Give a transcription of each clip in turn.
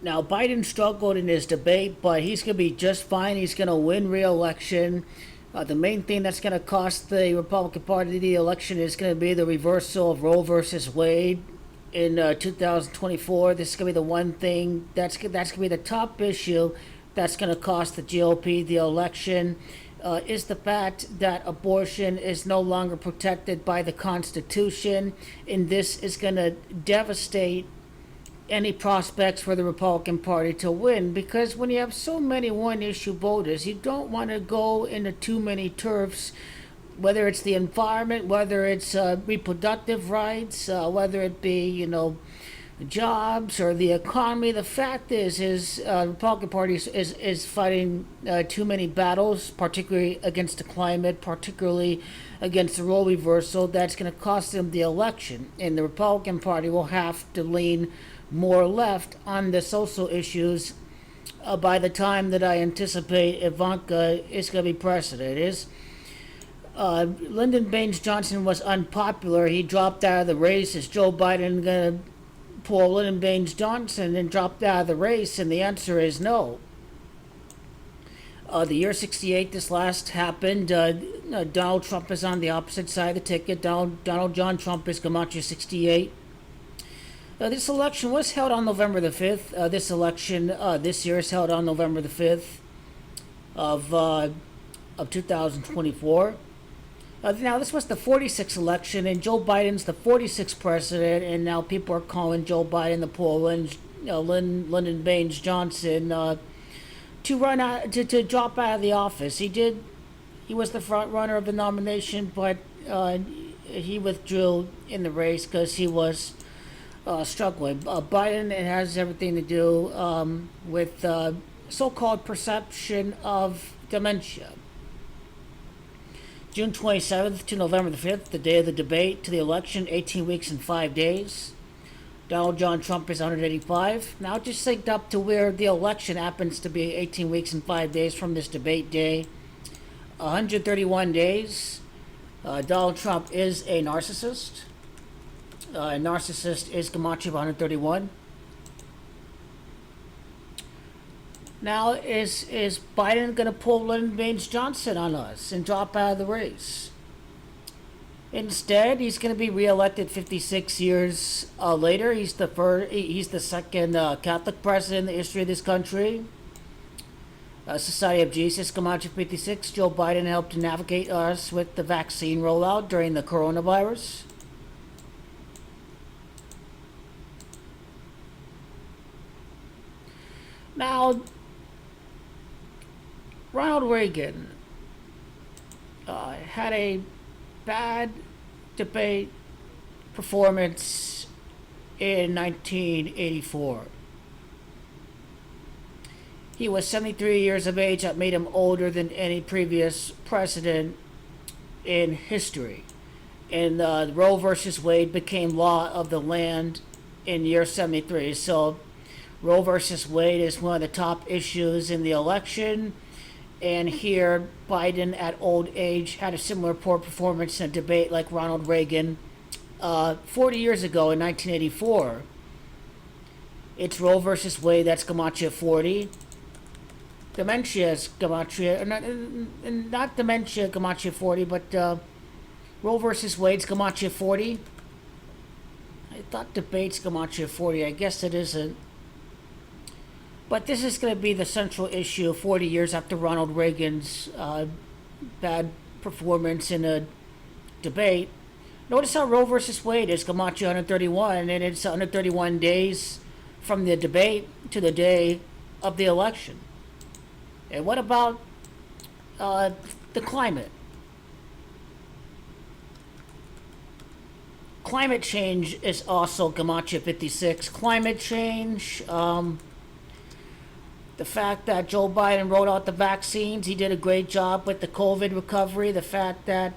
Now, Biden struggled in his debate, but he's going to be just fine. He's going to win re-election. The main thing that's going to cost the Republican Party the election is going to be the reversal of Roe versus Wade in 2024. This is going to be the one thing that's going to be the top issue that's going to cost the GOP the election. Is the fact that abortion is no longer protected by the Constitution, and this is going to devastate any prospects for the Republican Party to win, because when you have so many one-issue voters, you don't want to go into too many turfs, whether it's the environment, whether it's reproductive rights, whether it be, jobs or the economy. The fact is the Republican Party is fighting too many battles, particularly against the climate, particularly against the role reversal. That's going to cost them the election, and the Republican Party will have to lean more left on the social issues by the time that I anticipate Ivanka is going to be president. Lyndon B Johnson was unpopular. He dropped out of the race. Is Joe Biden going to pull Lyndon B Johnson and drop out of the race? And the answer is no. The year 68, this last happened. Donald Trump is on the opposite side of the ticket. Donald John Trump is Camacho 68. This election was held on November the 5th. This election this year is held on November the 5th of 2024. Now, this was the 46th election, and Joe Biden's the 46th president, and now people are calling Joe Biden the poor Lyndon B Johnson to run out, to drop out of the office. He was the front runner of the nomination, but he withdrew in the race because he was struggling. Biden, it has everything to do with so-called perception of dementia. June 27th to November the 5th, the day of the debate to the election, 18 weeks and 5 days. Donald John Trump is 185. Now just synced up to where the election happens to be 18 weeks and 5 days from this debate day. 131 days. Donald Trump is a narcissist. A narcissist is Camacho 131. Now, is Biden going to pull Lyndon B Johnson on us and drop out of the race? Instead, he's going to be reelected 56 years later. He's the second Catholic president in the history of this country. Society of Jesus, Camacho 56. Joe Biden helped to navigate us with the vaccine rollout during the coronavirus. Now, Ronald Reagan had a bad debate performance in 1984. He was 73 years of age. That made him older than any previous president in history. And Roe versus Wade became law of the land in year 73. So Roe versus Wade is one of the top issues in the election. And here, Biden at old age had a similar poor performance in a debate like Ronald Reagan 40 years ago in 1984. It's Roe versus Wade, that's Camacho 40. Dementia is Camacho, not dementia Camacho 40, but Roe versus Wade's Camacho 40. I thought debate's Camacho 40. I guess it isn't. But this is going to be the central issue 40 years after Ronald Reagan's bad performance in a debate. Notice how Roe versus Wade is Camacho 131, and it's 131 days from the debate to the day of the election. And what about the climate? Climate change is also Camacho 56. Climate change, the fact that Joe Biden rolled out the vaccines, he did a great job with the COVID recovery. The fact that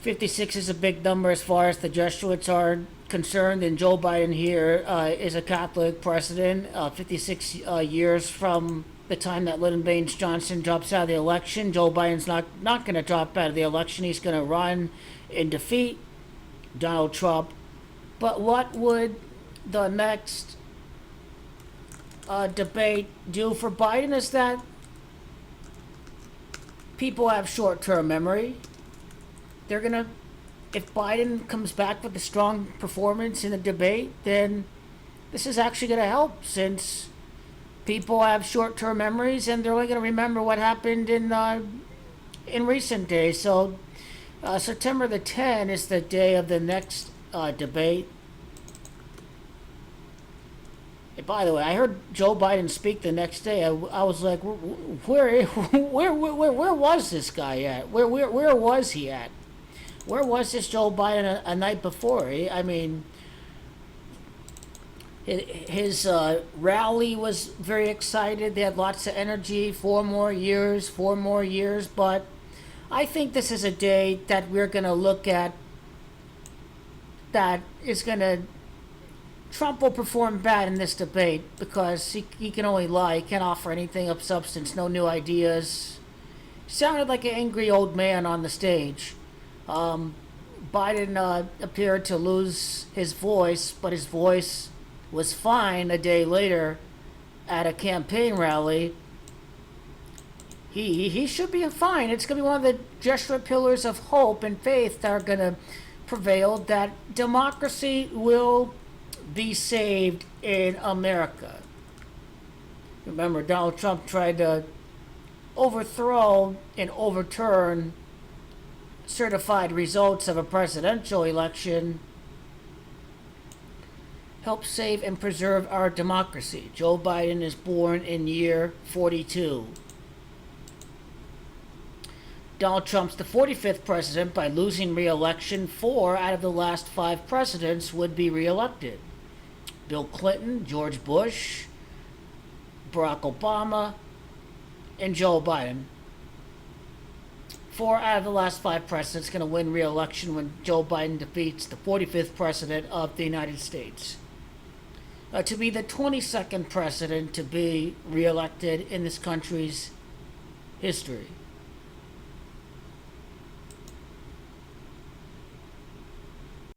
56 is a big number as far as the Jesuits are concerned, and Joe Biden here is a Catholic president. 56 years from the time that Lyndon B Johnson drops out of the election, Joe Biden's not going to drop out of the election. He's going to run and defeat Donald Trump. But what would the next debate do for Biden is that people have short-term memory. They're gonna, if Biden comes back with a strong performance in the debate, then this is actually gonna help, since people have short-term memories and they're only gonna remember what happened in recent days. So September the 10th is the day of the next debate. And by the way, I heard Joe Biden speak the next day. I was like, where was this guy at? Where was he at? Where was this Joe Biden a night before? I mean, his rally was very excited. They had lots of energy. 4 more years, 4 more years. But I think this is a day that we're going to look at that is going to... Trump will perform bad in this debate because he can only lie. He can't offer anything of substance, no new ideas. Sounded like an angry old man on the stage. Biden appeared to lose his voice, but his voice was fine a day later at a campaign rally. He should be fine. It's going to be one of the Jesuit pillars of hope and faith that are going to prevail, that democracy will be saved in America. Remember, Donald Trump tried to overthrow and overturn certified results of a presidential election. Help save and preserve our democracy. Joe Biden is born in year 42. Donald Trump's the 45th president. By losing re-election, 4 out of the last 5 presidents would be re-elected. Bill Clinton, George Bush, Barack Obama, and Joe Biden. 4 out of the last 5 presidents going to win re-election when Joe Biden defeats the 45th president of the United States. To be the 22nd president to be re-elected in this country's history.